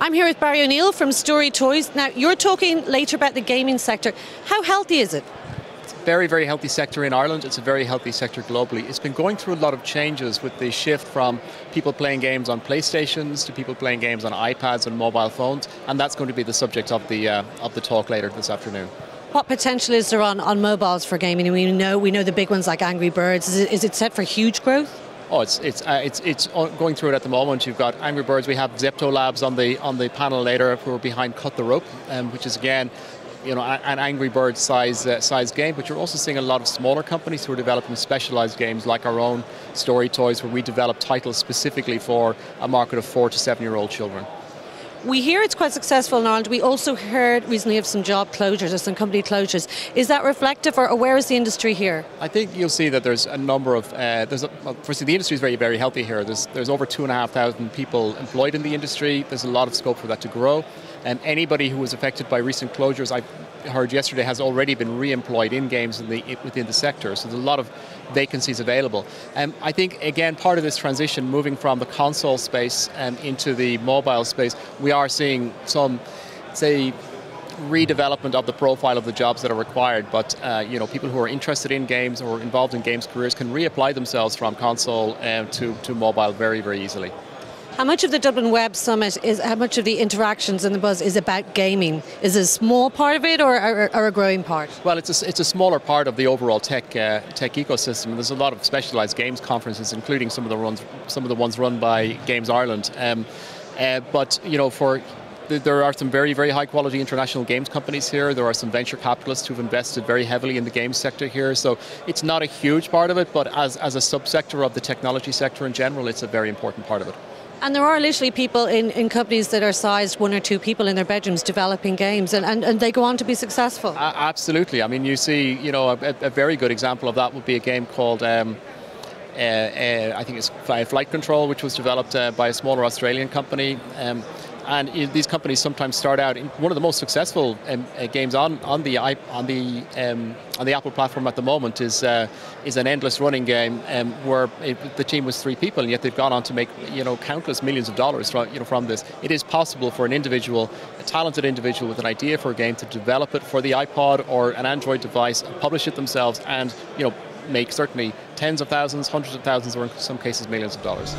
I'm here with Barry O'Neill from Story Toys. Now, you're talking later about the gaming sector. How healthy is it? It's a very, very healthy sector in Ireland. It's a very healthy sector globally. It's been going through a lot of changes with the shift from people playing games on PlayStations to people playing games on iPads and mobile phones, and that's going to be the subject of the talk later this afternoon. What potential is there on mobiles for gaming? We know the big ones like Angry Birds. Is it set for huge growth? Oh, it's going through it at the moment. You've got Angry Birds. We have Zepto Labs on the panel later, who are behind Cut the Rope, which is again, an Angry Birds size game. But you're also seeing a lot of smaller companies who are developing specialized games, like our own Story Toys, where we develop titles specifically for a market of 4 to 7-year-old children. We hear it's quite successful in Ireland. We also heard recently of some job closures or some company closures. Is that reflective, or where is the industry here? I think you'll see that there's a number of, firstly, the industry is very, very healthy here. There's over 2,500 people employed in the industry. There's a lot of scope for that to grow. And anybody who was affected by recent closures, I heard yesterday, has already been re-employed in games within the sector. So there's a lot of vacancies available. I think, again, part of this transition, moving from the console space into the mobile space, we are seeing some, say, redevelopment of the profile of the jobs that are required. But people who are interested in games or involved in games careers can reapply themselves from console to mobile very, very easily. How much of the Dublin Web Summit how much of the interactions and the buzz is about gaming? Is it a small part of it or a growing part? Well, it's a smaller part of the overall tech ecosystem. There's a lot of specialised games conferences, including some of the ones run by Games Ireland. But there are some very, very high quality international games companies here. There are some venture capitalists who've invested very heavily in the games sector here. So it's not a huge part of it, but as a subsector of the technology sector in general, it's a very important part of it. And there are literally people in companies that are sized 1 or 2 people in their bedrooms developing games, and they go on to be successful. Absolutely. I mean, you see, a very good example of that would be a game called, I think it's Flight Control, which was developed by a smaller Australian company. And these companies sometimes start out in one of the most successful games on the Apple platform at the moment is an endless running game where the team was 3 people, and yet they've gone on to make countless millions of dollars from this. It is possible for a talented individual with an idea for a game to develop it for the iPod or an Android device, publish it themselves, and make certainly tens of thousands, hundreds of thousands, or in some cases millions of dollars.